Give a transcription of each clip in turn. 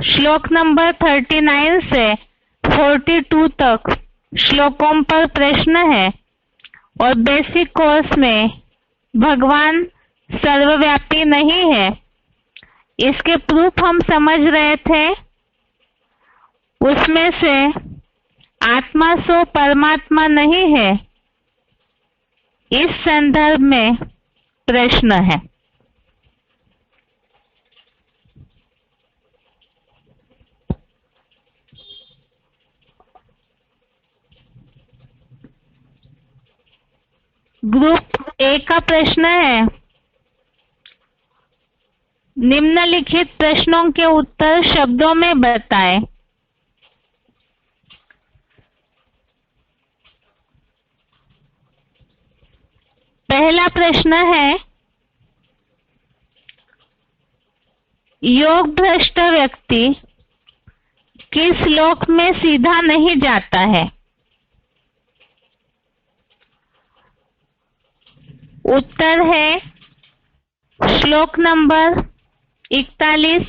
श्लोक नंबर 39 से 42 तक श्लोकों पर प्रश्न है और बेसिक कोर्स में भगवान सर्वव्यापी नहीं है, इसके प्रूफ हम समझ रहे थे। उसमें से आत्मा सो परमात्मा नहीं है, इस संदर्भ में प्रश्न है। ग्रुप ए का प्रश्न है, निम्नलिखित प्रश्नों के उत्तर शब्दों में बताएं। पहला प्रश्न है, योग भ्रष्ट व्यक्ति किस लोक में सीधा नहीं जाता है? उत्तर है श्लोक नंबर 41,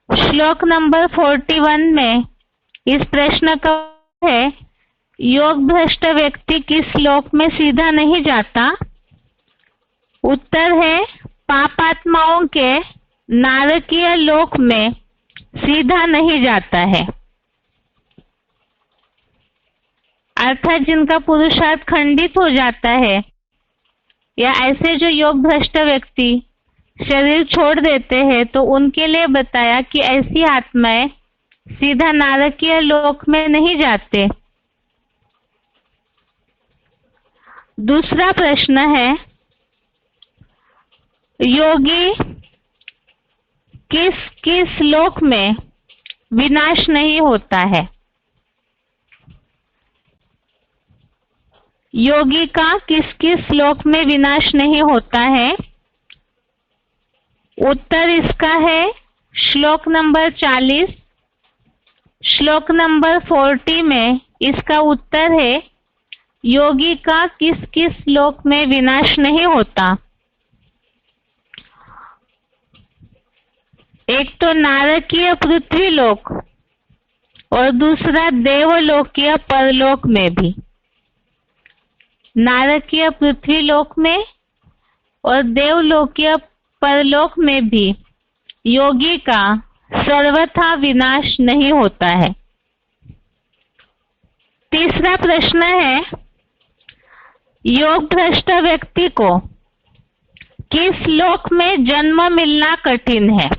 श्लोक नंबर 41 में इस प्रश्न का है, योग भ्रष्ट व्यक्ति किस लोक में सीधा नहीं जाता? उत्तर है पापात्माओं के नारकीय लोक में सीधा नहीं जाता है, अर्थात जिनका पुरुषार्थ खंडित हो जाता है या ऐसे जो योग भ्रष्ट व्यक्ति शरीर छोड़ देते हैं, तो उनके लिए बताया कि ऐसी आत्माएं सीधा नारकीय लोक में नहीं जाते। दूसरा प्रश्न है, योगी किस किस लोक में विनाश नहीं होता है? योगी का किस किस लोक में विनाश नहीं होता है? उत्तर इसका है श्लोक नंबर 40, श्लोक नंबर 40 में इसका उत्तर है, योगी का किस किस लोक में विनाश नहीं होता। एक तो नारकीय पृथ्वी लोक और दूसरा देवलोकीय परलोक में भी। नारकीय पृथ्वी लोक में और देवलोकीय परलोक में भी योगी का सर्वथा विनाश नहीं होता है। तीसरा प्रश्न है, योग भ्रष्ट व्यक्ति को किस लोक में जन्म मिलना कठिन है?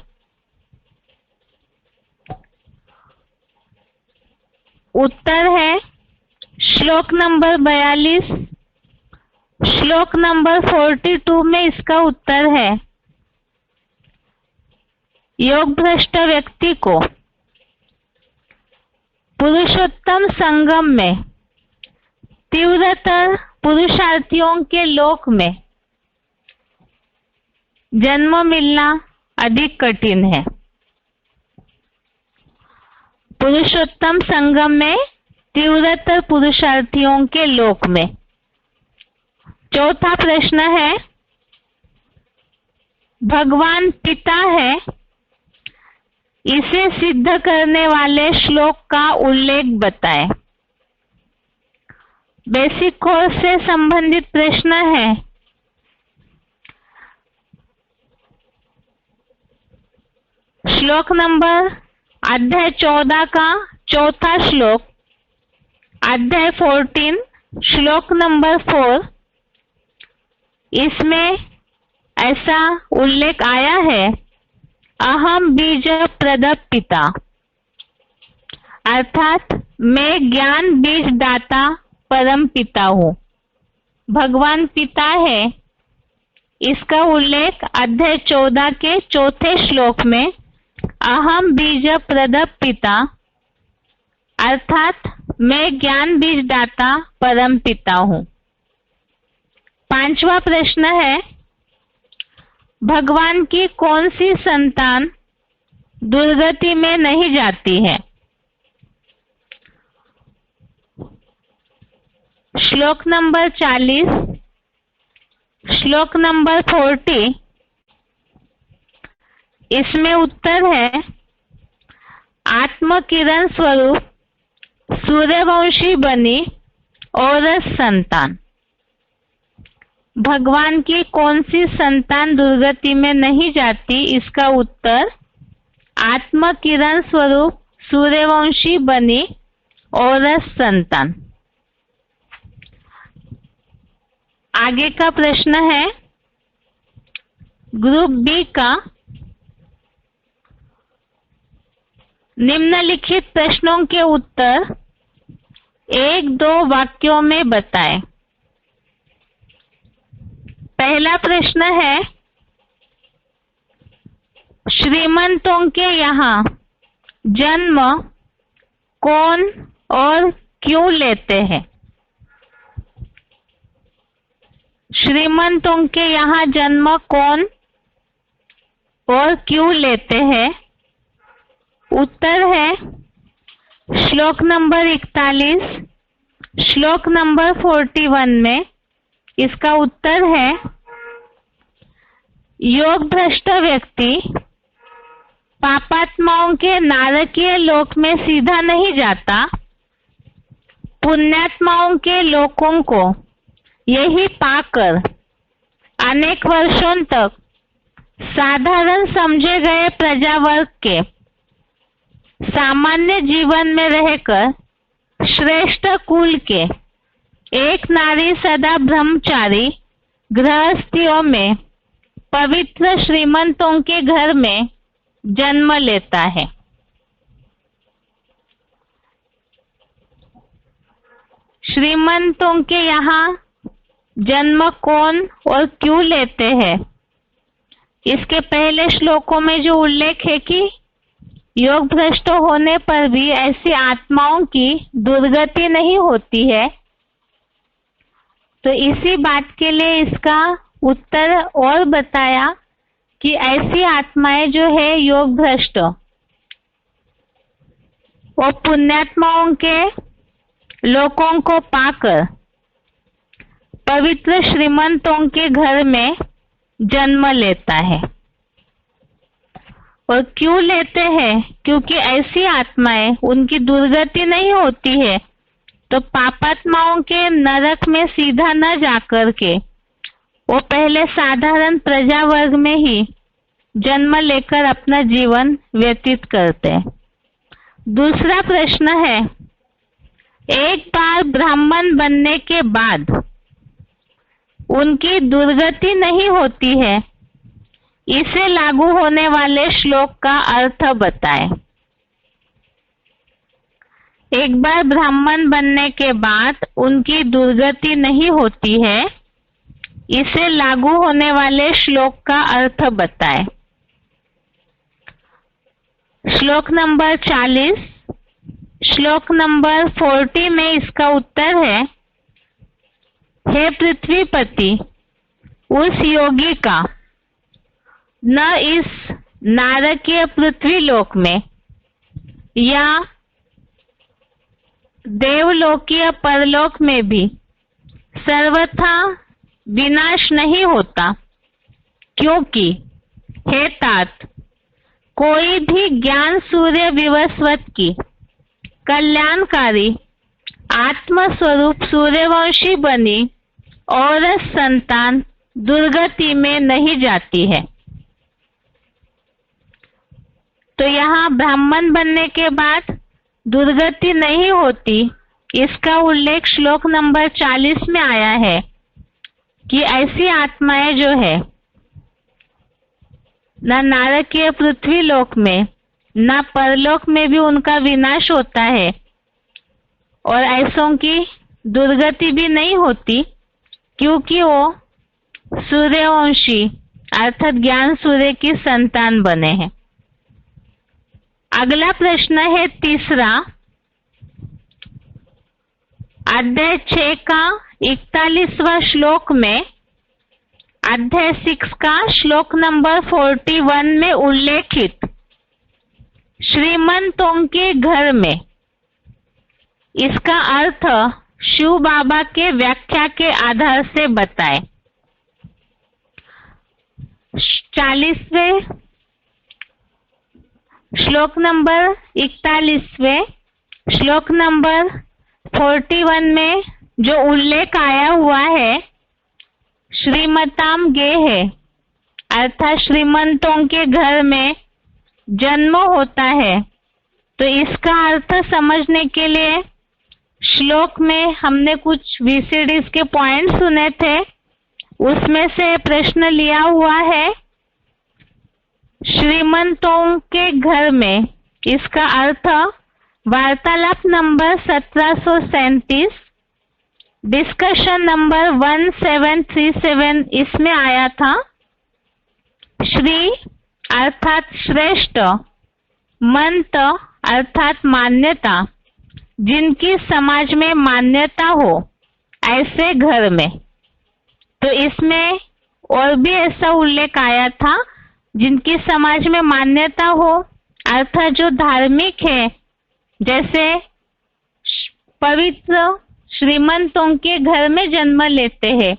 उत्तर है श्लोक नंबर 42, श्लोक नंबर 42 में इसका उत्तर है, योग भ्रष्ट व्यक्ति को पुरुषोत्तम संगम में तीव्रतर पुरुषार्थियों के लोक में जन्म मिलना अधिक कठिन है। पुरुषोत्तम संगम में तीव्रतर पुरुषार्थियों के लोक में। चौथा प्रश्न है, भगवान पिता है, इसे सिद्ध करने वाले श्लोक का उल्लेख बताएं। बेसिक कोर्स से संबंधित प्रश्न है। श्लोक नंबर अध्याय 14 का चौथा श्लोक, अध्याय 14 श्लोक नंबर 4, इसमें ऐसा उल्लेख आया है, अहम बीज प्रदप पिता, अर्थात मैं ज्ञान बीज दाता परम पिता हूँ। भगवान पिता है, इसका उल्लेख अध्याय 14 के चौथे श्लोक में अहम बीज प्रदप पिता, अर्थात मैं ज्ञान बीज दाता परम पिता हूँ। पांचवा प्रश्न है, भगवान की कौन सी संतान दुर्गति में नहीं जाती है? श्लोक नंबर 40, श्लोक नंबर 40, इसमें उत्तर है, आत्म किरण स्वरूप सूर्यवंशी बनी औरस संतान। भगवान की कौन सी संतान दुर्गति में नहीं जाती? इसका उत्तर आत्म किरण स्वरूप सूर्यवंशी बनी औरस संतान। आगे का प्रश्न है ग्रुप बी का, निम्नलिखित प्रश्नों के उत्तर 1-2 वाक्यों में बताएं। पहला प्रश्न है, श्रीमंतों के यहाँ जन्म कौन और क्यों लेते हैं? श्रीमंतों के यहाँ जन्म कौन और क्यों लेते हैं? उत्तर है श्लोक नंबर 41, श्लोक नंबर 41 में। इसका उत्तर है योग भ्रष्ट व्यक्ति पापात्माओं के नारकीय लोक में सीधा नहीं जाता, पुण्यात्माओं के लोकों को यही पाकर अनेक वर्षों तक साधारण समझे गए प्रजावर्ग के सामान्य जीवन में रहकर श्रेष्ठ कुल के एक नारी सदा ब्रह्मचारी गृहस्थियों में पवित्र श्रीमंतों के घर में जन्म लेता है। श्रीमंतों के यहाँ जन्म कौन और क्यों लेते हैं? इसके पहले श्लोकों में जो उल्लेख है कि योग भ्रष्ट होने पर भी ऐसी आत्माओं की दुर्गति नहीं होती है, तो इसी बात के लिए इसका उत्तर और बताया कि ऐसी आत्माएं जो है योग भ्रष्ट वो पुण्यात्माओं के लोकों को पाकर पवित्र श्रीमंतों के घर में जन्म लेता है। और क्यों लेते हैं? क्योंकि ऐसी आत्माएं उनकी दुर्गति नहीं होती है, तो पापात्माओं के नरक में सीधा न जाकर के वो पहले साधारण प्रजा वर्ग में ही जन्म लेकर अपना जीवन व्यतीत करते हैं। दूसरा प्रश्न है, एक बार ब्राह्मण बनने के बाद उनकी दुर्गति नहीं होती है, इसे लागू होने वाले श्लोक का अर्थ बताएं। एक बार ब्राह्मण बनने के बाद उनकी दुर्गति नहीं होती है, इसे लागू होने वाले श्लोक का अर्थ बताएं। श्लोक नंबर 40, श्लोक नंबर 40 में इसका उत्तर है, हे पृथ्वीपति, उस योगी का न इस नारकीय पृथ्वी लोक में या देवलोकीय परलोक में भी सर्वथा विनाश नहीं होता, क्योंकि हे तात, कोई भी ज्ञान सूर्य विवस्वत की कल्याणकारी आत्मस्वरूप सूर्यवंशी बनी और संतान दुर्गति में नहीं जाती है। तो यहाँ ब्राह्मण बनने के बाद दुर्गति नहीं होती, इसका उल्लेख श्लोक नंबर 40 में आया है कि ऐसी आत्माएं जो है न नारकीय पृथ्वी लोक में न परलोक में भी उनका विनाश होता है और ऐसों की दुर्गति भी नहीं होती, क्योंकि वो सूर्यवंशी अर्थात ज्ञान सूर्य की संतान बने हैं। अगला प्रश्न है तीसरा, अध्याय 6 का 41वां श्लोक में अध्याय 6 का श्लोक नंबर 41 में उल्लेखित श्रीमंतों के घर में, इसका अर्थ शिव बाबा के व्याख्या के आधार से बताएं। 40वें श्लोक नंबर 41वें, श्लोक नंबर 41 में जो उल्लेख आया हुआ है श्रीमताम गेहे, अर्थात श्रीमंतों के घर में जन्म होता है। तो इसका अर्थ समझने के लिए श्लोक में हमने कुछ VCDs के पॉइंट सुने थे, उसमें से प्रश्न लिया हुआ है श्रीमंतों के घर में। इसका अर्थ वार्तालाप नंबर 1737, डिस्कशन नंबर 1737 इसमें आया था। श्री अर्थात श्रेष्ठ, मंत अर्थात मान्यता, जिनकी समाज में मान्यता हो ऐसे घर में। तो इसमें और भी ऐसा उल्लेख आया था जिनकी समाज में मान्यता हो, अर्थात जो धार्मिक है, जैसे पवित्र श्रीमंतों के घर में जन्म लेते हैं,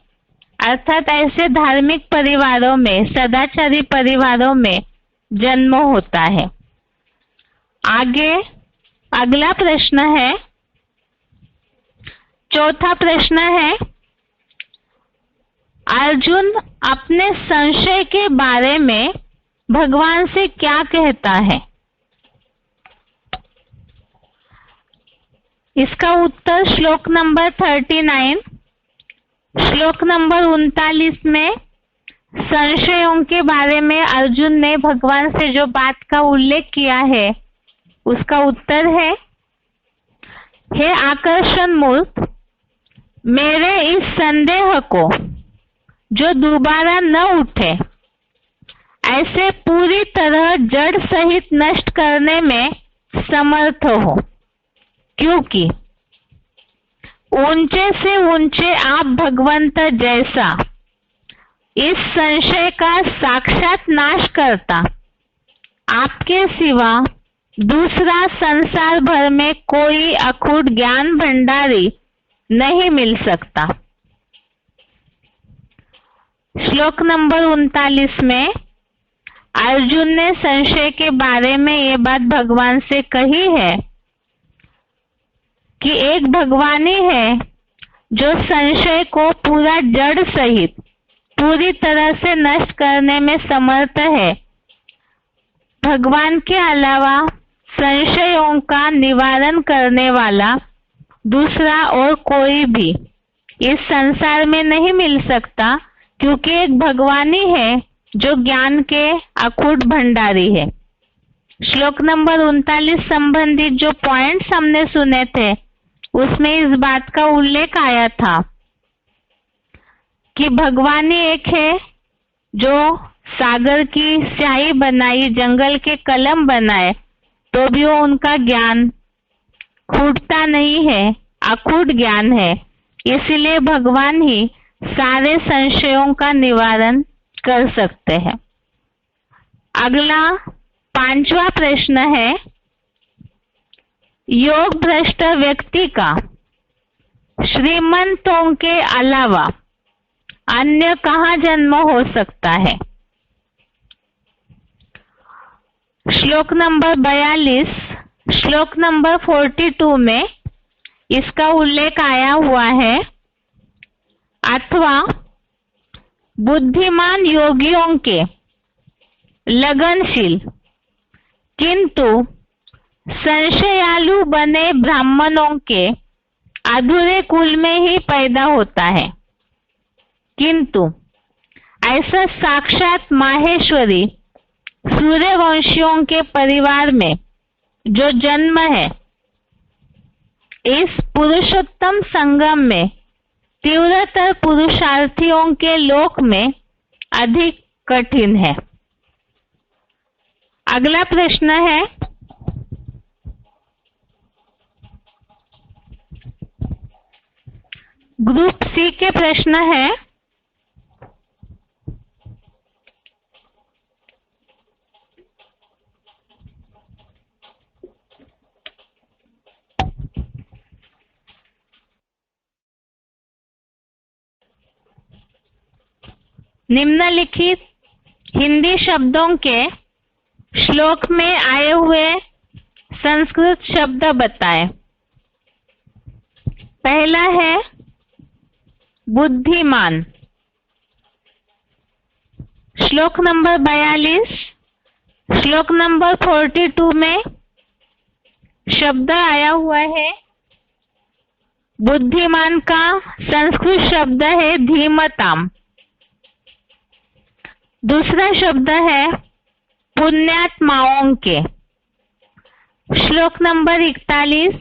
अर्थात ऐसे धार्मिक परिवारों में, सदाचारी परिवारों में जन्म होता है। आगे अगला प्रश्न है, चौथा प्रश्न है, अर्जुन अपने संशय के बारे में भगवान से क्या कहता है? इसका उत्तर श्लोक नंबर 39, श्लोक नंबर 39 में संशयों के बारे में अर्जुन ने भगवान से जो बात का उल्लेख किया है उसका उत्तर है, हे आकर्षण मूर्त, मेरे इस संदेह को जो दोबारा न उठे ऐसे पूरी तरह जड़ सहित नष्ट करने में समर्थ हो, क्योंकि ऊंचे से ऊंचे आप भगवंत जैसा इस संशय का साक्षात नाश करता आपके सिवा दूसरा संसार भर में कोई अखूट ज्ञान भंडारी नहीं मिल सकता। श्लोक नंबर 39 में अर्जुन ने संशय के बारे में ये बात भगवान से कही है कि एक भगवान ही है जो संशय को पूरा जड़ सहित पूरी तरह से नष्ट करने में समर्थ है। भगवान के अलावा संशयों का निवारण करने वाला दूसरा और कोई भी इस संसार में नहीं मिल सकता, क्योंकि एक भगवान ही है जो ज्ञान के अखूट भंडारी है। श्लोक नंबर 39 संबंधित जो पॉइंट्स हमने सुने थे उसमें इस बात का उल्लेख आया था कि भगवान ही एक है जो सागर की स्याही बनाई, जंगल के कलम बनाए, तो भी वो उनका ज्ञान खूटता नहीं है, अखूट ज्ञान है। इसीलिए भगवान ही सारे संशयों का निवारण कर सकते हैं। अगला 5वां प्रश्न है, योग भ्रष्ट व्यक्ति का श्रीमंतों के अलावा अन्य कहाँ जन्म हो सकता है? श्लोक नंबर 42, श्लोक नंबर 42 में इसका उल्लेख आया हुआ है, अथवा बुद्धिमान योगियों के लगनशील किंतु संशयालु बने ब्राह्मणों के अधूरे कुल में ही पैदा होता है, किंतु ऐसा साक्षात माहेश्वरी सूर्यवंशियों के परिवार में जो जन्म है, इस पुरुषोत्तम संगम में तीव्रतर पुरुषार्थियों के लोक में अधिक कठिन है। अगला प्रश्न है, ग्रुप सी के प्रश्न है, निम्नलिखित हिंदी शब्दों के श्लोक में आए हुए संस्कृत शब्द बताएं। पहला है बुद्धिमान। श्लोक नंबर 42, श्लोक नंबर 42 में शब्द आया हुआ है। बुद्धिमान का संस्कृत शब्द है धीमताम। दूसरा शब्द है पुण्यात्माओं के। श्लोक नंबर 41,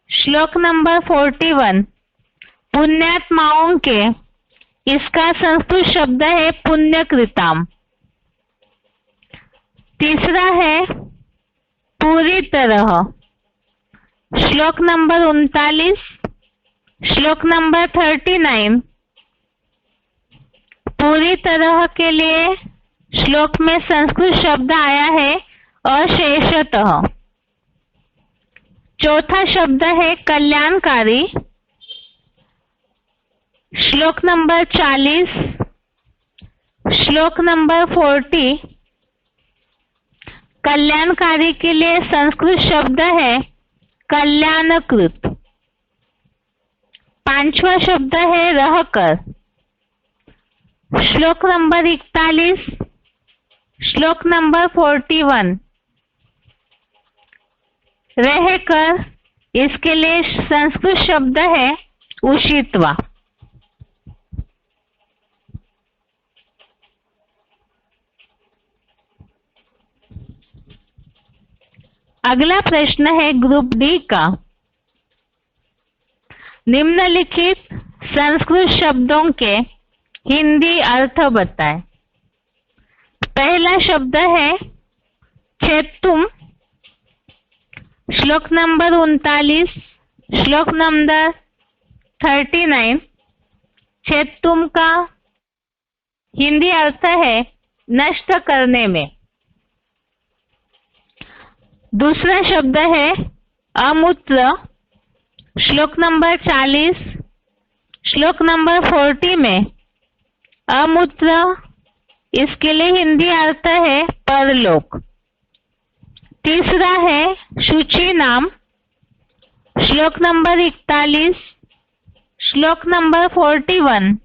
श्लोक नंबर 41 पुण्यात्माओं के, इसका संस्कृत शब्द है पुण्यकृताम। तीसरा है पूरी तरह। श्लोक नंबर 39, श्लोक नंबर 39 पूरी तरह के लिए श्लोक में संस्कृत शब्द आया है अशेषतः। चौथा शब्द है कल्याणकारी। श्लोक नंबर 40, श्लोक नंबर 40 कल्याणकारी के लिए संस्कृत शब्द है कल्याणकृत। पांचवा शब्द है रहकर। श्लोक नंबर 41, श्लोक नंबर 41 रहकर, इसके लिए संस्कृत शब्द है उषित्वा। अगला प्रश्न है ग्रुप डी का। निम्नलिखित संस्कृत शब्दों के हिंदी अर्थ बताएं। पहला शब्द है छेत्तुम। श्लोक नंबर 39, श्लोक नंबर 39 छेत्तुम का हिंदी अर्थ है नष्ट करने में। दूसरा शब्द है अमूत्र। श्लोक नंबर 40, श्लोक नंबर 40 में अमूत्र, इसके लिए हिंदी अर्थ है परलोक। तीसरा है शुचि नाम। श्लोक नंबर 41, श्लोक नंबर 41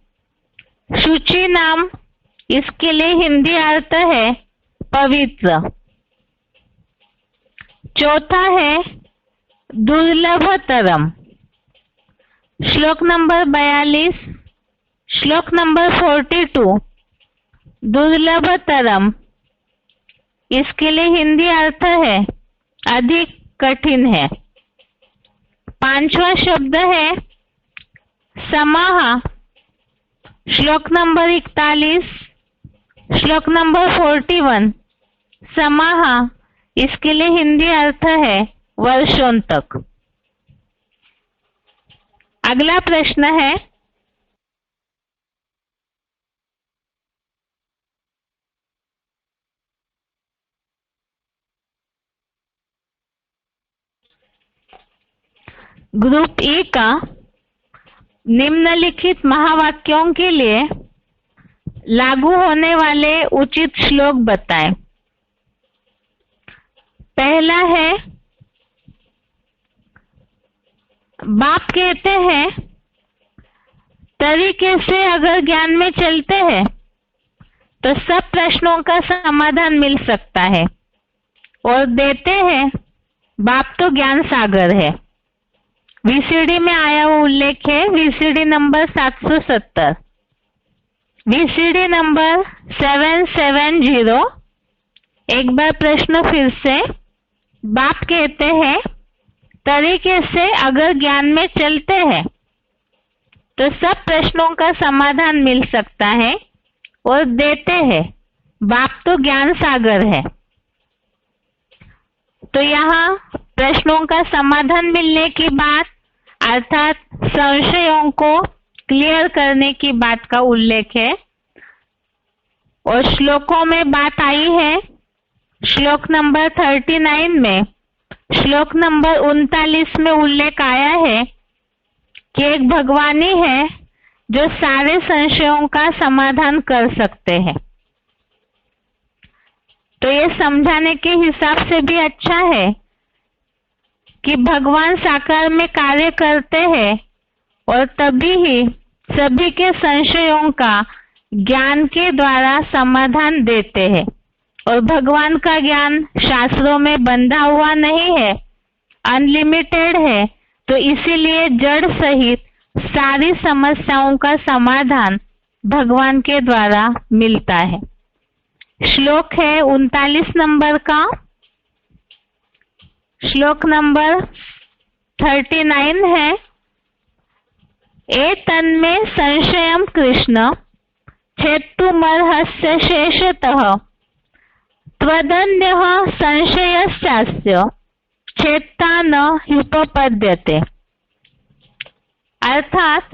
शुचि नाम, इसके लिए हिंदी अर्थ है पवित्र। चौथा है दुर्लभतरम। श्लोक नंबर 42, श्लोक नंबर 42 दुर्लभतरम, इसके लिए हिंदी अर्थ है अधिक कठिन है। पांचवा शब्द है समाह। श्लोक नंबर 41, श्लोक नंबर 41 समाह, इसके लिए हिंदी अर्थ है वर्षों तक। अगला प्रश्न है ग्रुप ए का। निम्नलिखित महावाक्यों के लिए लागू होने वाले उचित श्लोक बताएं। पहला है बाप कहते हैं तरीके से अगर ज्ञान में चलते हैं तो सब प्रश्नों का समाधान मिल सकता है, और देते हैं बाप तो ज्ञान सागर है। वीसीडी में आया हुआ उल्लेख है, वीसीडी नंबर 770, वीसीडी नंबर 770। एक बार प्रश्न फिर से, बाप कहते हैं तरीके से अगर ज्ञान में चलते हैं तो सब प्रश्नों का समाधान मिल सकता है, और देते हैं बाप तो ज्ञान सागर है। तो यहाँ प्रश्नों का समाधान मिलने की बात अर्थात संशयों को क्लियर करने की बात का उल्लेख है, और श्लोकों में बात आई है। श्लोक नंबर 39 में, श्लोक नंबर 39 में उल्लेख आया है कि एक भगवान ही है जो सारे संशयों का समाधान कर सकते हैं। तो ये समझाने के हिसाब से भी अच्छा है कि भगवान साकार में कार्य करते हैं और तभी ही सभी के संशयों का ज्ञान के द्वारा समाधान देते हैं। और भगवान का ज्ञान शास्त्रों में बंधा हुआ नहीं है, अनलिमिटेड है। तो इसीलिए जड़ सहित सारी समस्याओं का समाधान भगवान के द्वारा मिलता है। श्लोक है 39 नंबर का, श्लोक नंबर 39 है। एतन्मे संशयं कृष्ण छेत्तुमर्हस्य शेषतः त्वदन्यः संशयस्यास्य छेत्ता न ह्युपपद्यते। अर्थात,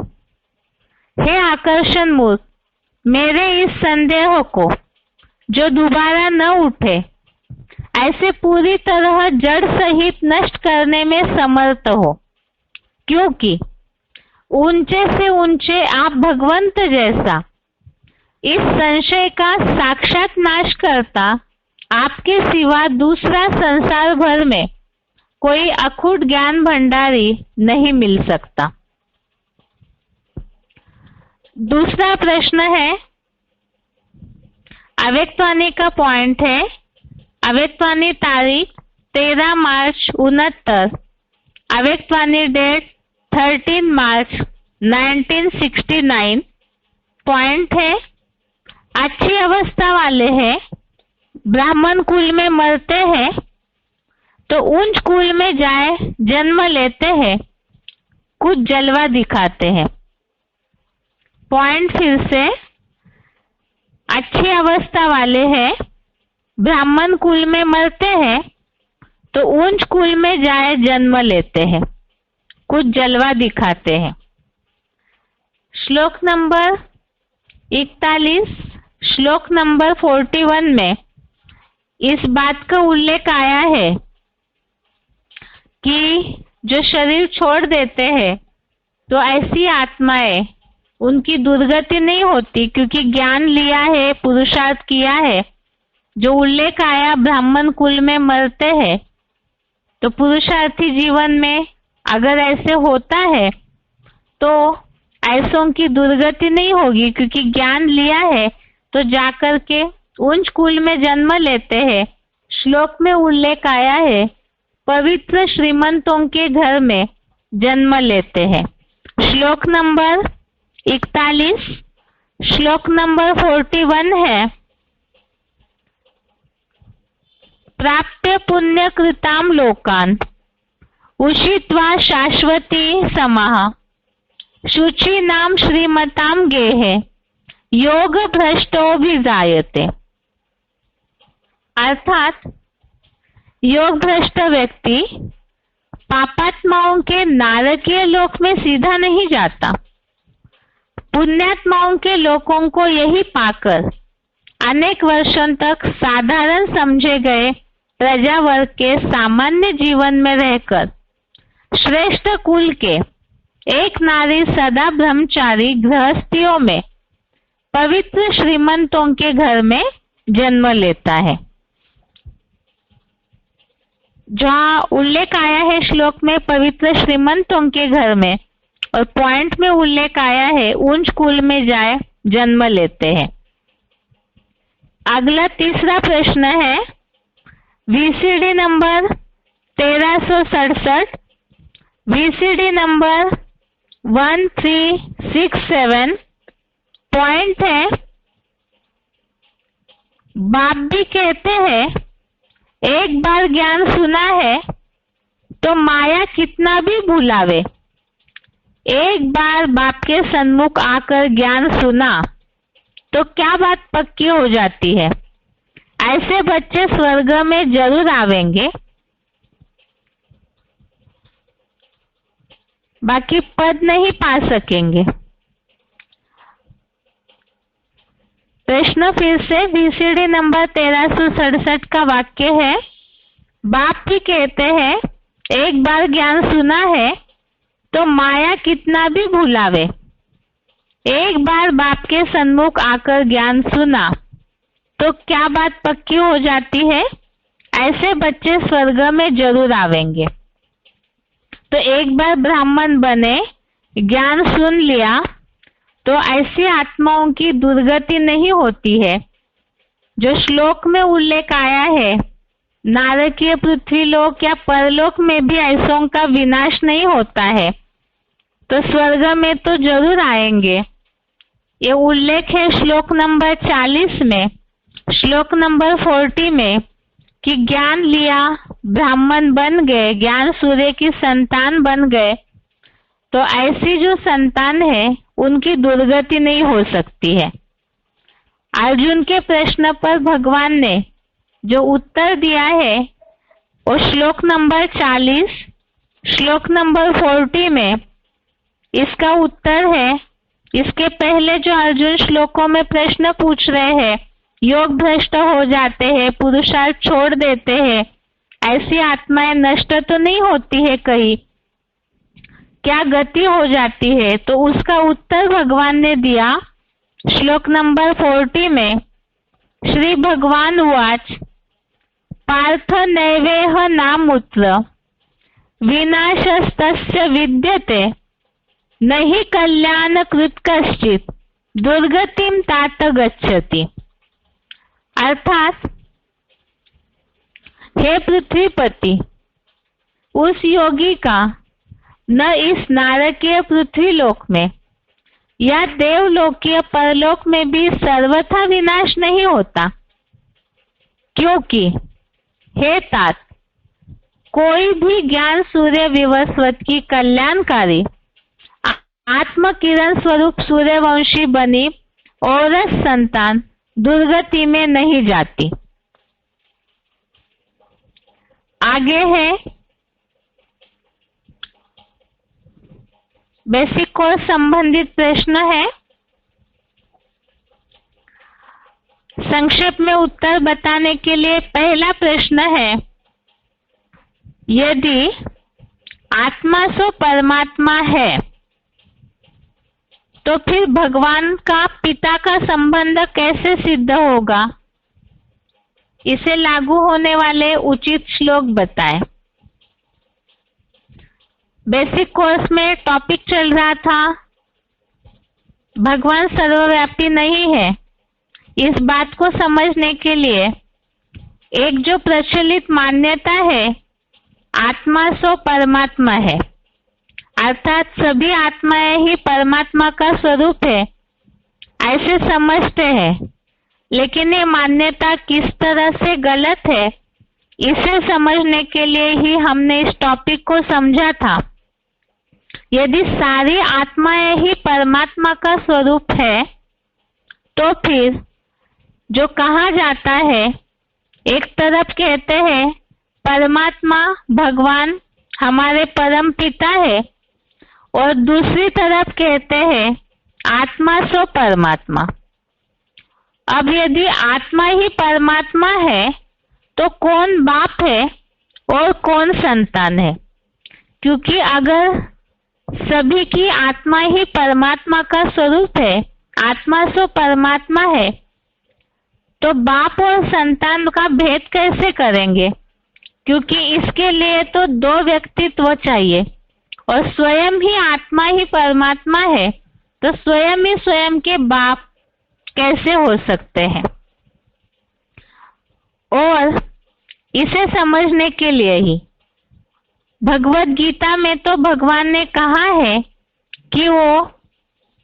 हे आकर्षण मूर्त, मेरे इस संदेह को जो दोबारा न उठे ऐसे पूरी तरह जड़ सहित नष्ट करने में समर्थ हो, क्योंकि ऊंचे से ऊंचे आप भगवंत जैसा इस संशय का साक्षात नाश करता आपके सिवा दूसरा संसार भर में कोई अखूट ज्ञान भंडारी नहीं मिल सकता। दूसरा प्रश्न है, अव्यक्तवाणी का पॉइंट है। अव्यक्तवाणी तारीख 13 मार्च 69, अव्यक्तवाणी डेट 13 मार्च 1969। पॉइंट है, अच्छी अवस्था वाले हैं, ब्राह्मण कुल में मरते हैं तो उच्च कुल में जाए जन्म लेते हैं, कुछ जलवा दिखाते हैं। पॉइंट फिर से, अच्छी अवस्था वाले हैं, ब्राह्मण कुल में मरते हैं तो उच्च कुल में जाए जन्म लेते हैं, कुछ जलवा दिखाते हैं। श्लोक नंबर 41, श्लोक नंबर 41 में इस बात का उल्लेख आया है कि जो शरीर छोड़ देते हैं तो ऐसी आत्माएं, उनकी दुर्गति नहीं होती, क्योंकि ज्ञान लिया है, पुरुषार्थ किया है। जो उल्लेख आया ब्राह्मण कुल में मरते हैं, तो पुरुषार्थी जीवन में अगर ऐसे होता है तो ऐसों की दुर्गति नहीं होगी, क्योंकि ज्ञान लिया है तो जाकर के उच्च कुल में जन्म लेते हैं। श्लोक में उल्लेख आया है, पवित्र श्रीमंतों के घर में जन्म लेते हैं। श्लोक नंबर 41, श्लोक नंबर 41 है, प्राप्य पुण्य कृताम लोकान उषित्वा शाश्वती समाः शुचि नाम श्रीमताम गेहे योग भ्रष्टोभिजायते। अर्थात, योग भ्रष्ट व्यक्ति पापात्माओं के नारकीय लोक में सीधा नहीं जाता। पुण्यात्माओं के लोकों को यही पाकर अनेक वर्षों तक साधारण समझे गए प्रजावर्ग के सामान्य जीवन में रहकर श्रेष्ठ कुल के एक नारी सदा ब्रह्मचारी गृहस्थियों में पवित्र श्रीमंतों के घर में जन्म लेता है। जहाँ उल्लेख आया है श्लोक में पवित्र श्रीमंतों के घर में, और पॉइंट में उल्लेख आया है उच्च कुल में जाए जन्म लेते हैं। अगला तीसरा प्रश्न है, VCD number 1367, VCD number 1367। Point है, बाप भी कहते हैं एक बार ज्ञान सुना है तो माया कितना भी भुलावे। एक बार बाप के सन्मुख आकर ज्ञान सुना तो क्या बात पक्की हो जाती है। ऐसे बच्चे स्वर्ग में जरूर आवेंगे, बाकी पद नहीं पा सकेंगे। प्रश्न फिर से, वीसीडी नंबर 1367 का वाक्य है, बाप भी कहते हैं एक बार ज्ञान सुना है तो माया कितना भी भुलावे। एक बार बाप के सन्मुख आकर ज्ञान सुना तो क्या बात पक्की हो जाती है? ऐसे बच्चे स्वर्ग में जरूर आवेंगे। तो एक बार ब्राह्मण बने, ज्ञान सुन लिया, तो ऐसी आत्माओं की दुर्गति नहीं होती है। जो श्लोक में उल्लेख आया है, नारकीय पृथ्वीलोक या परलोक में भी ऐसों का विनाश नहीं होता है, तो स्वर्ग में तो जरूर आएंगे। ये उल्लेख है श्लोक नंबर 40 में, श्लोक नंबर 40 में कि ज्ञान लिया, ब्राह्मण बन गए, ज्ञान सूर्य की संतान बन गए, तो ऐसी जो संतान है उनकी दुर्गति नहीं हो सकती है। अर्जुन के प्रश्न पर भगवान ने जो उत्तर दिया है वो श्लोक नंबर 40, श्लोक नंबर 40 में इसका उत्तर है। इसके पहले जो अर्जुन श्लोकों में प्रश्न पूछ रहे हैं, योग भ्रष्ट हो जाते हैं, पुरुषार्थ छोड़ देते हैं, ऐसी आत्माएं नष्ट तो नहीं होती है कहीं, क्या गति हो जाती है? तो उसका उत्तर भगवान ने दिया श्लोक नंबर 40 में। श्री भगवान उवाच पार्थ नैवेह नामुत्र विनाशस्तस्य विद्यते नहि कल्याण कृत कश्चित दुर्गतिम तात गच्छति। अर्थात हे पृथ्वीपति, उस योगी का न इस नारकीय पृथ्वीलोक में या देवलोकीय परलोक में भी सर्वथा विनाश नहीं होता, क्योंकि हे तात, कोई भी ज्ञान सूर्य विवस्वत की कल्याणकारी आत्म किरण स्वरूप सूर्यवंशी बनी औरस संतान दुर्गति में नहीं जाती। आगे है बेसिक कोर्स संबंधित प्रश्न है। संक्षेप में उत्तर बताने के लिए पहला प्रश्न है, यदि आत्मा सो परमात्मा है तो फिर भगवान का पिता का संबंध कैसे सिद्ध होगा? इसे लागू होने वाले उचित श्लोक बताएं। बेसिक कोर्स में टॉपिक चल रहा था भगवान सर्वव्यापी नहीं है। इस बात को समझने के लिए एक जो प्रचलित मान्यता है, आत्मा सो परमात्मा है, अर्थात सभी आत्माएं ही परमात्मा का स्वरूप है, ऐसे समझते हैं। लेकिन ये मान्यता किस तरह से गलत है, इसे समझने के लिए ही हमने इस टॉपिक को समझा था। यदि सारी आत्माएं ही परमात्मा का स्वरूप है, तो फिर जो कहा जाता है, एक तरफ कहते हैं परमात्मा भगवान हमारे परम पिता है, और दूसरी तरफ कहते हैं आत्मा सो परमात्मा। अब यदि आत्मा ही परमात्मा है तो कौन बाप है और कौन संतान है? क्योंकि अगर सभी की आत्मा ही परमात्मा का स्वरूप है, आत्मा सो परमात्मा है, तो बाप और संतान का भेद कैसे करेंगे? क्योंकि इसके लिए तो दो व्यक्तित्व चाहिए, और स्वयं ही आत्मा ही परमात्मा है, तो स्वयं ही स्वयं के बाप कैसे हो सकते हैं? और इसे समझने के लिए ही भगवत गीता में तो भगवान ने कहा है कि वो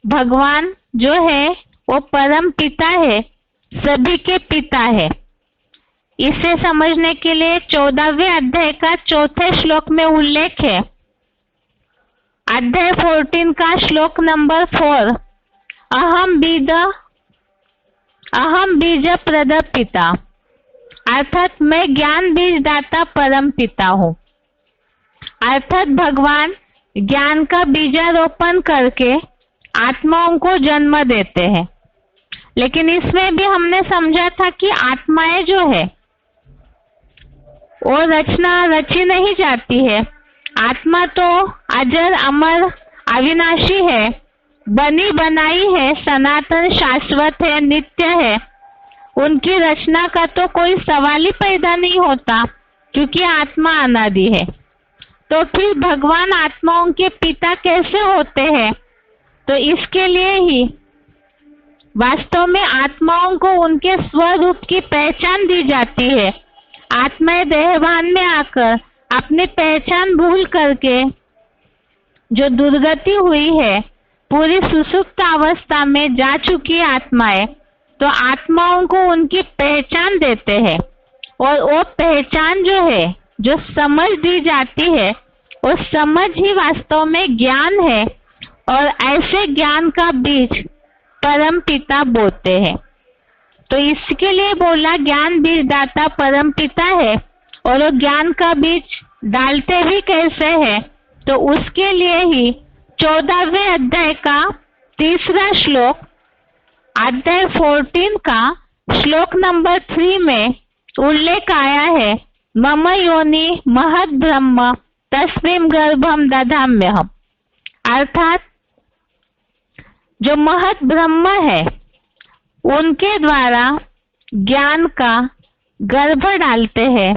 भगवान जो है वो परम पिता है, सभी के पिता है। इसे समझने के लिए 14वें अध्याय का 4थे श्लोक में उल्लेख है। अध्याय 14 का श्लोक नंबर 4, अहम बीज प्रद पिता, अर्थात मैं ज्ञान बीज दाता परम पिता हूँ। अर्थात भगवान ज्ञान का बीजारोपण करके आत्माओं को जन्म देते हैं। लेकिन इसमें भी हमने समझा था कि आत्माएं जो है वो रची नहीं जाती है। आत्मा तो अजर अमर अविनाशी है, बनी बनाई है, सनातन शाश्वत है, नित्य है। उनकी रचना का तो कोई सवाल ही पैदा नहीं होता, क्योंकि आत्मा अनादि है। तो फिर भगवान आत्माओं के पिता कैसे होते हैं? तो इसके लिए ही वास्तव में आत्माओं को उनके स्वरूप की पहचान दी जाती है। आत्माएं देहभान में आकर अपनी पहचान भूल करके जो दुर्गति हुई है, पूरी सुसुप्त अवस्था में जा चुकी आत्माएं, तो आत्माओं को उनकी पहचान देते हैं। और वो पहचान जो है, जो समझ दी जाती है, वो समझ ही वास्तव में ज्ञान है। और ऐसे ज्ञान का बीज परम पिता बोते हैं। तो इसके लिए बोला ज्ञान बीज दाता परम पिता है। और वो ज्ञान का बीज डालते भी कैसे है? तो उसके लिए ही 14वें अध्याय का 3रा श्लोक, अध्याय 14 का श्लोक नंबर 3 में उल्लेख आया है, मम योनि महद ब्रह्म तस्मिन् गर्भम दधाम्यहम्। अर्थात जो महत ब्रह्म है, उनके द्वारा ज्ञान का गर्भ डालते हैं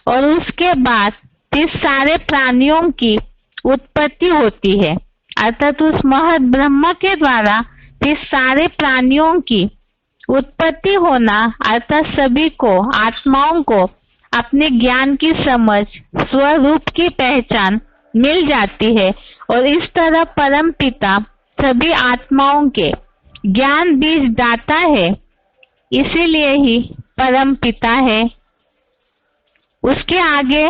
और उसके बाद फिर सारे प्राणियों की उत्पत्ति होती है। अर्थात उस महत ब्रह्म के द्वारा फिर सारे प्राणियों की उत्पत्ति होना, अर्थात सभी को, आत्माओं को अपने ज्ञान की समझ, स्वरूप की पहचान मिल जाती है। और इस तरह परम पिता सभी आत्माओं के ज्ञान बीज दाता है, इसीलिए ही परम पिता है। उसके आगे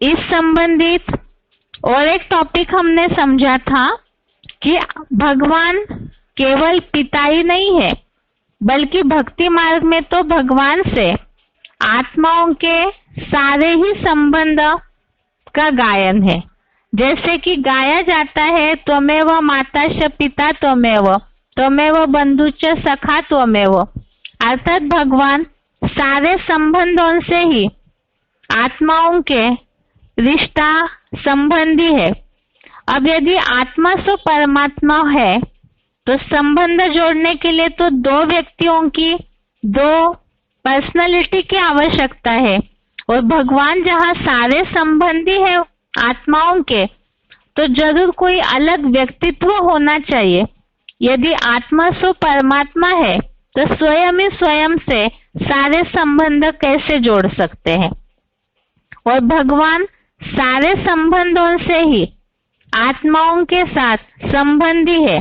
इस संबंधित और एक टॉपिक हमने समझा था कि भगवान केवल पिता ही नहीं है, बल्कि भक्ति मार्ग में तो भगवान से आत्माओं के सारे ही संबंध का गायन है। जैसे कि गाया जाता है, त्वमेव माता च पिता त्वमेव बंधु च सखा त्वमेव। अर्थात भगवान सारे संबंधों से ही आत्माओं के रिश्ता संबंधी है। अब यदि आत्मा सो परमात्मा है, तो संबंध जोड़ने के लिए तो दो व्यक्तियों की, दो पर्सनालिटी की आवश्यकता है। और भगवान जहाँ सारे संबंधी है आत्माओं के, तो जरूर कोई अलग व्यक्तित्व होना चाहिए। यदि आत्मा सो परमात्मा है, तो स्वयं ही स्वयं से सारे संबंध कैसे जोड़ सकते हैं? और भगवान सारे संबंधों से ही आत्माओं के साथ संबंधी है।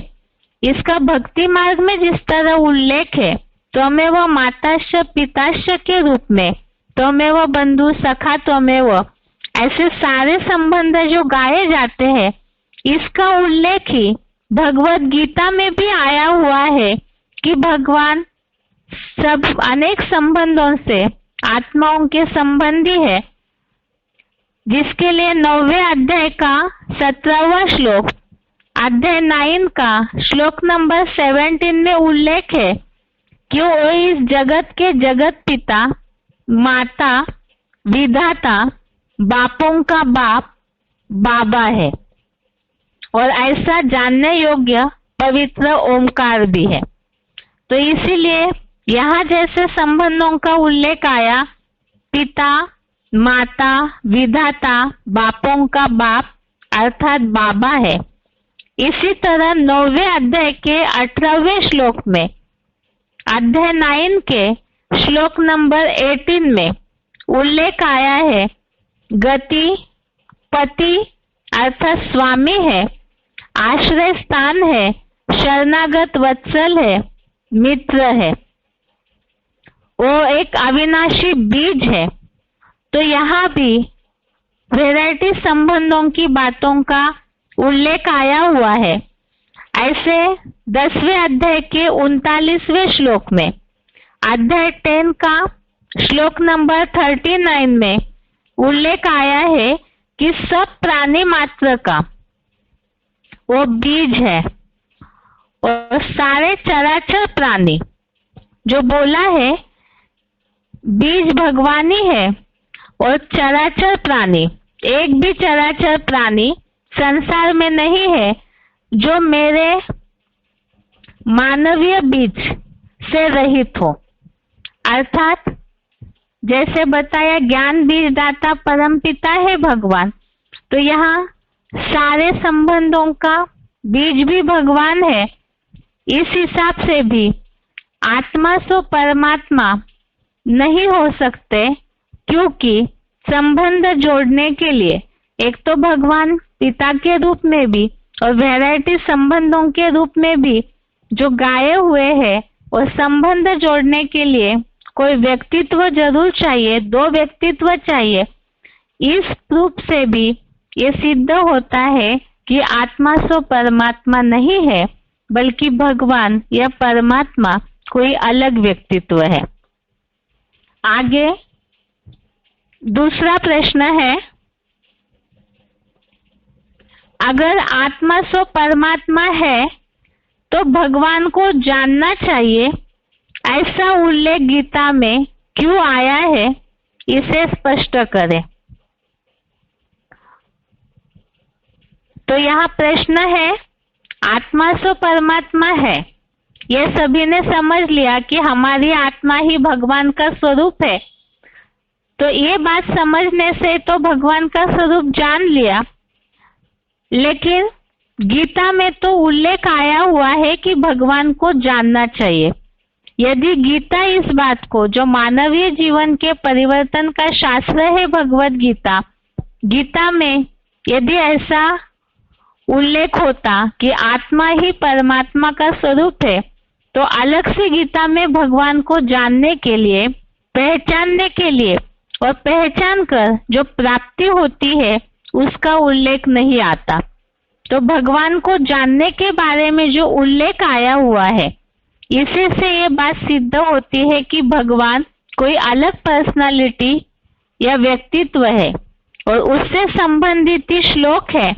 इसका भक्ति मार्ग में जिस तरह उल्लेख है, त्वमेव माताश्च पिताश्च के रूप में, त्वमेव बंधु सखा त्वमेव, ऐसे सारे संबंध जो गाए जाते हैं, इसका उल्लेख ही भगवत गीता में भी आया हुआ है कि भगवान सब अनेक संबंधों से आत्माओं के संबंधी है। जिसके लिए 9वें अध्याय का 17वां श्लोक, अध्याय 9 का श्लोक नंबर 17 में उल्लेख है कि वो इस जगत के जगत पिता, माता, विधाता, बापों का बाप, बाबा है। और ऐसा जानने योग्य पवित्र ओमकार भी है। तो इसीलिए यहाँ जैसे संबंधों का उल्लेख आया, पिता, माता, विधाता, बापों का बाप अर्थात बाबा है, इसी तरह 9वें अध्याय के 18वें श्लोक में, अध्याय 9 के श्लोक नंबर 18 में उल्लेख आया है, गति पति अर्थात स्वामी है, आश्रय स्थान है, शरणागत वत्सल है, मित्र है, वो एक अविनाशी बीज है। तो यहाँ भी वैरायटी संबंधों की बातों का उल्लेख आया हुआ है। ऐसे 10वें अध्याय के 39वें श्लोक में, अध्याय 10 का श्लोक नंबर 39 में उल्लेख आया है कि सब प्राणी मात्र का वो बीज है। और सारे चराचर प्राणी जो बोला है, बीज भगवानी है और चराचर प्राणी एक भी चराचर प्राणी संसार में नहीं है जो मेरे मानवीय बीज से रहित हो। अर्थात जैसे बताया, ज्ञान बीज दाता परम पिता है भगवान, तो यहाँ सारे संबंधों का बीज भी भगवान है। इस हिसाब से भी आत्मा सो परमात्मा नहीं हो सकते, क्योंकि संबंध जोड़ने के लिए एक तो भगवान पिता के रूप में भी और वैरायटी संबंधों के रूप में भी जो गाये हुए हैं, और संबंध जोड़ने के लिए कोई व्यक्तित्व जरूर चाहिए, दो व्यक्तित्व चाहिए। इस रूप से भी ये सिद्ध होता है कि आत्मा सो परमात्मा नहीं है, बल्कि भगवान या परमात्मा कोई अलग व्यक्तित्व है। आगे दूसरा प्रश्न है, अगर आत्मा सो परमात्मा है तो भगवान को जानना चाहिए, ऐसा उल्लेख गीता में क्यों आया है, इसे स्पष्ट करें। तो यहाँ प्रश्न है, आत्मा सो परमात्मा है, यह सभी ने समझ लिया कि हमारी आत्मा ही भगवान का स्वरूप है। तो ये बात समझने से तो भगवान का स्वरूप जान लिया, लेकिन गीता में तो उल्लेख आया हुआ है कि भगवान को जानना चाहिए। यदि गीता इस बात को, जो मानवीय जीवन के परिवर्तन का शास्त्र है भगवत गीता, गीता में यदि ऐसा उल्लेख होता कि आत्मा ही परमात्मा का स्वरूप है, तो अलग से गीता में भगवान को जानने के लिए, पहचानने के लिए और पहचान कर जो प्राप्ति होती है उसका उल्लेख नहीं आता। तो भगवान को जानने के बारे में जो उल्लेख आया हुआ है, इसी से ये बात सिद्ध होती है कि भगवान कोई अलग पर्सनालिटी या व्यक्तित्व है। और उससे संबंधित ही श्लोक है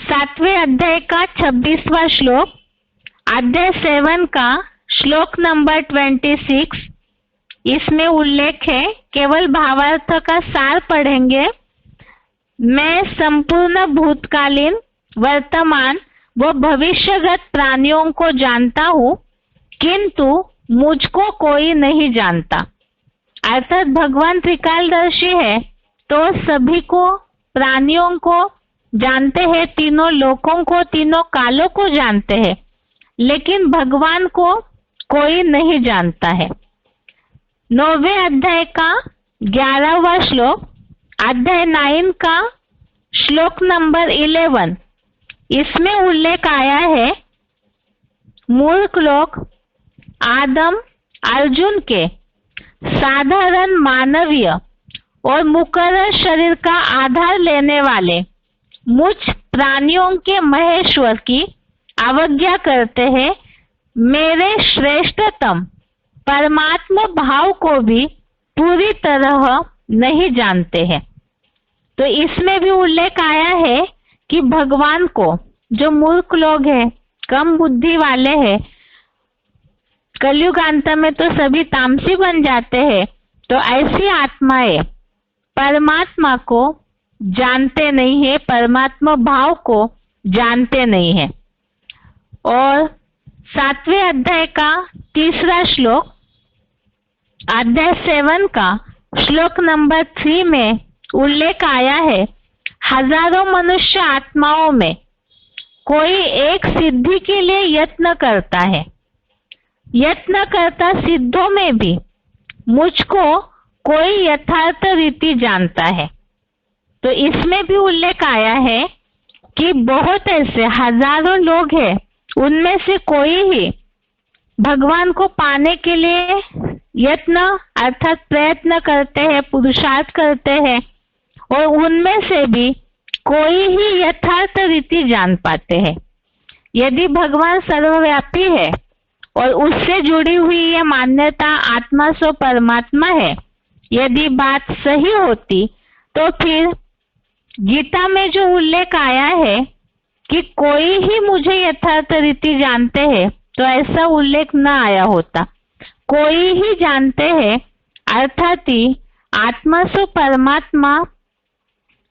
7वें अध्याय का 26वां श्लोक, अध्याय 7 का श्लोक नंबर 26। इसमें उल्लेख है, केवल भावार्थ का सार पढ़ेंगे। मैं संपूर्ण भूतकालीन, वर्तमान व भविष्यगत प्राणियों को जानता हूँ, किंतु मुझको कोई नहीं जानता। अर्थात भगवान त्रिकालदर्शी है, तो सभी को, प्राणियों को जानते हैं, तीनों लोकों को, तीनों कालों को जानते हैं, लेकिन भगवान को कोई नहीं जानता है। 9वें अध्याय का 11वां श्लोक, अध्याय 9 का श्लोक नंबर 11, इसमें उल्लेख आया है, मूर्ख लोग आदम अर्जुन के साधारण मानवीय और मुकर्रर शरीर का आधार लेने वाले मुझ प्राणियों के महेश्वर की अवज्ञा करते हैं, मेरे श्रेष्ठतम परमात्मा भाव को भी पूरी तरह नहीं जानते हैं। तो इसमें भी उल्लेख आया है कि भगवान को जो मूर्ख लोग हैं, कम बुद्धि वाले हैं, कलयुग अंत में तो सभी तामसी बन जाते हैं, तो ऐसी आत्माएं परमात्मा को जानते नहीं है, परमात्मा भाव को जानते नहीं है। और 7वें अध्याय का 3रा श्लोक, अध्याय 7 का श्लोक नंबर 3 में उल्लेख आया है, हजारों मनुष्य आत्माओं में कोई एक सिद्धि के लिए यत्न करता है, यत्न करता सिद्धों में भी मुझको कोई यथार्थ रीति जानता है। तो इसमें भी उल्लेख आया है कि बहुत ऐसे हजारों लोग हैं, उनमें से कोई ही भगवान को पाने के लिए यत्न अर्थात प्रयत्न करते हैं, पुरुषार्थ करते हैं, और उनमें से भी कोई ही यथार्थ रीति जान पाते हैं। यदि भगवान सर्वव्यापी है और उससे जुड़ी हुई यह मान्यता आत्मा सो परमात्मा है, यदि बात सही होती, तो फिर गीता में जो उल्लेख आया है कि कोई ही मुझे यथार्थ रीति जानते हैं, तो ऐसा उल्लेख न आया होता। कोई ही जानते हैं अर्थात ही आत्मा से परमात्मा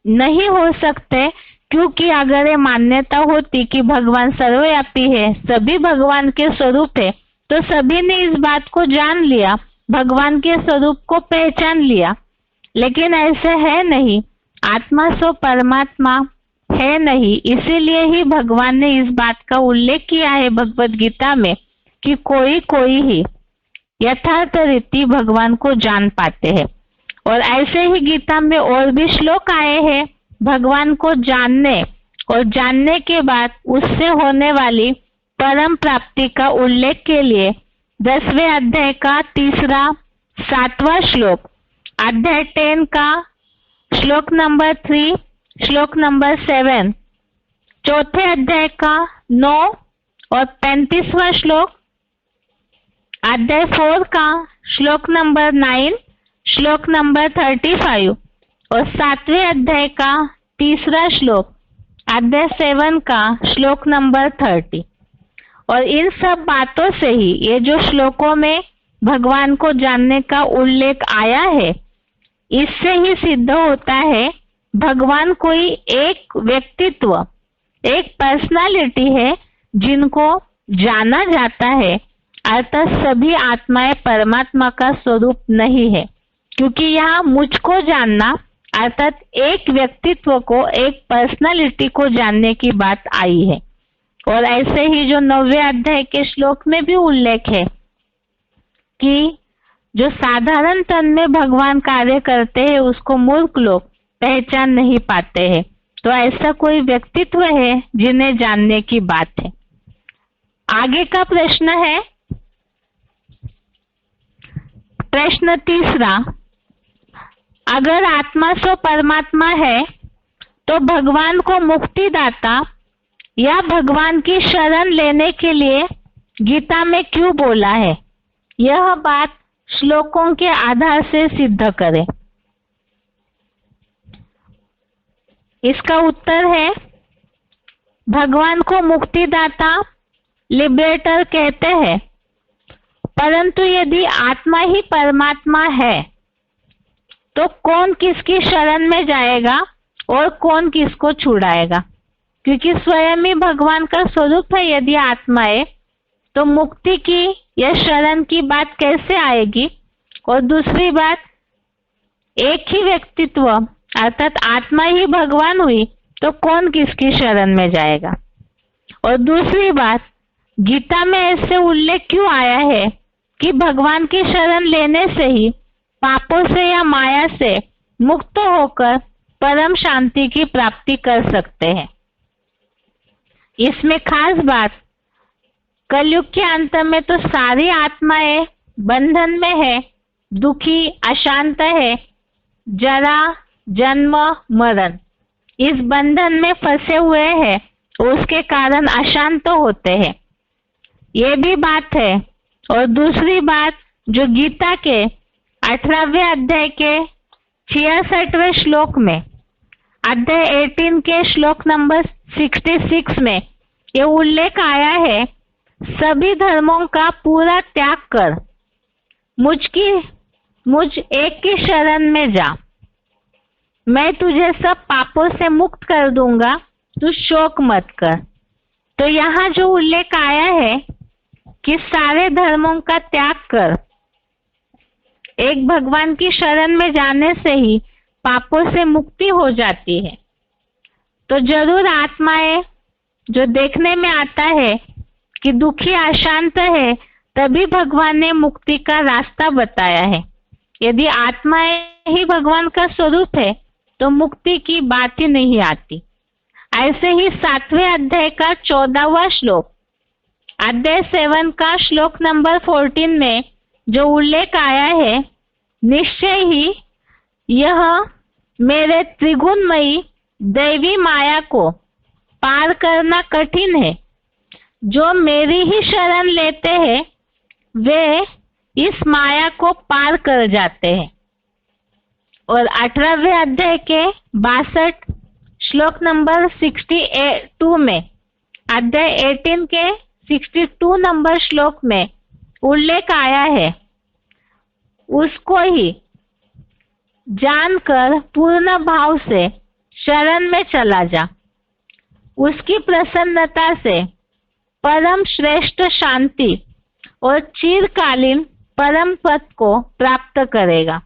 नहीं हो सकते, क्योंकि अगर ये मान्यता होती कि भगवान सर्वव्यापी है, सभी भगवान के स्वरूप है, तो सभी ने इस बात को जान लिया, भगवान के स्वरूप को पहचान लिया। लेकिन ऐसा है नहीं, आत्मा सो परमात्मा है नहीं। इसीलिए ही भगवान ने इस बात का उल्लेख किया है भगवत गीता में कि कोई कोई ही यथार्थ रीति भगवान को जान पाते हैं। और ऐसे ही गीता में और भी श्लोक आए हैं भगवान को जानने और जानने के बाद उससे होने वाली परम प्राप्ति का उल्लेख के लिए 10वें अध्याय का 3, 7वां श्लोक, अध्याय 10 का श्लोक नंबर 3, श्लोक नंबर 7, चौथे अध्याय का 9 और 35वां श्लोक, अध्याय 4 का श्लोक नंबर 9, श्लोक नंबर 35 और 7वें अध्याय का 3 श्लोक, अध्याय 7 का श्लोक नंबर 30। और इन सब बातों से ही ये जो श्लोकों में भगवान को जानने का उल्लेख आया है, इससे ही सिद्ध होता है भगवान कोई एक व्यक्तित्व, एक पर्सनालिटी है जिनको जाना जाता है, अर्थात सभी आत्माएं परमात्मा का स्वरूप नहीं है। क्योंकि यहाँ मुझको जानना अर्थात एक व्यक्तित्व को, एक पर्सनालिटी को जानने की बात आई है। और ऐसे ही जो 9वें अध्याय के श्लोक में भी उल्लेख है कि जो साधारण तन में भगवान कार्य करते हैं उसको मूर्ख लोग पहचान नहीं पाते हैं। तो ऐसा कोई व्यक्तित्व है जिन्हें जानने की बात है। आगे का प्रश्न है प्रश्न 3, अगर आत्मा सो परमात्मा है तो भगवान को मुक्तिदाता या भगवान की शरण लेने के लिए गीता में क्यों बोला है? यह बात श्लोकों के आधार से सिद्ध करें। इसका उत्तर है भगवान को मुक्तिदाता, लिबरेटर कहते हैं, परंतु यदि आत्मा ही परमात्मा है तो कौन किसकी शरण में जाएगा और कौन किसको छुड़ाएगा? क्योंकि स्वयं ही भगवान का स्वरूप है यदि आत्मा है, तो मुक्ति की या शरण की बात कैसे आएगी? और दूसरी बात, एक ही व्यक्तित्व अर्थात आत्मा ही भगवान हुई तो कौन किसकी शरण में जाएगा? और दूसरी बात, गीता में ऐसे उल्लेख क्यों आया है कि भगवान की शरण लेने से ही पापों से या माया से मुक्त होकर परम शांति की प्राप्ति कर सकते हैं? इसमें खास बात, कलयुग के अंत में तो सारी आत्माएं बंधन में है, दुखी, अशांत है, जरा, जन्म, मरण, इस बंधन में फंसे हुए हैं, उसके कारण अशांत होते हैं, ये भी बात है। और दूसरी बात, जो गीता के 18वें अध्याय के 66वें श्लोक में, अध्याय 18 के श्लोक नंबर 66 में ये उल्लेख आया है, सभी धर्मों का पूरा त्याग कर मुझ एक की शरण में जा, मैं तुझे सब पापों से मुक्त कर दूंगा, तू शोक मत कर। तो यहाँ जो उल्लेख आया है कि सारे धर्मों का त्याग कर एक भगवान की शरण में जाने से ही पापों से मुक्ति हो जाती है, तो जरूर आत्माएं जो देखने में आता है कि दुखी, अशांत है, तभी भगवान ने मुक्ति का रास्ता बताया है। यदि आत्माएं ही भगवान का स्वरूप है तो मुक्ति की बात ही नहीं आती। ऐसे ही 7वें अध्याय का 14वां श्लोक, अध्याय 7 का श्लोक नंबर 14 में जो उल्लेख आया है, निश्चय ही यह मेरे त्रिगुणमयी दैवी माया को पार करना कठिन है, जो मेरी ही शरण लेते हैं वे इस माया को पार कर जाते हैं। और 18वें अध्याय के 62 श्लोक नंबर 62 में, अध्याय 18 के 62 नंबर श्लोक में उल्लेख आया है, उसको ही जानकर पूर्ण भाव से शरण में चला जा। उसकी प्रसन्नता से परम श्रेष्ठ शांति और चिरकालीन परम पद को प्राप्त करेगा।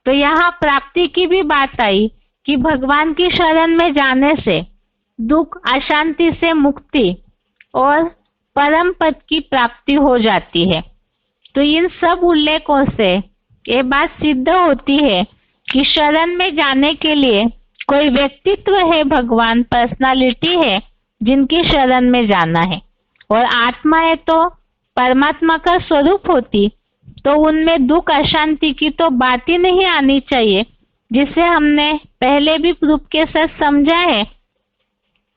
तो यहाँ प्राप्ति की भी बात आई कि भगवान की शरण में जाने से दुख अशांति से मुक्ति और परम पद की प्राप्ति हो जाती है। तो इन सब उल्लेखों से ये बात सिद्ध होती है कि शरण में जाने के लिए कोई व्यक्तित्व है, भगवान पर्सनालिटी है जिनकी शरण में जाना है, और आत्माएं तो परमात्मा का स्वरूप होती, तो उनमें दुख अशांति की तो बात ही नहीं आनी चाहिए, जिसे हमने पहले भी प्रूफ के साथ समझा है।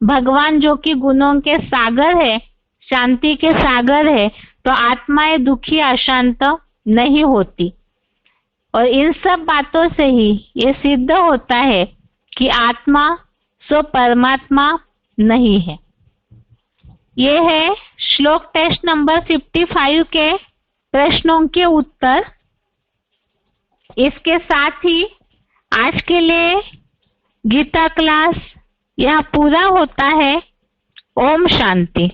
भगवान जो कि गुणों के सागर है, शांति के सागर है, तो आत्माएं दुखी अशांत नहीं होती। और इन सब बातों से ही ये सिद्ध होता है कि आत्मा सो परमात्मा नहीं है। ये है श्लोक टेस्ट नंबर 55 के प्रश्नों के उत्तर। इसके साथ ही आज के लिए गीता क्लास यह पूरा होता है। ओम शांति।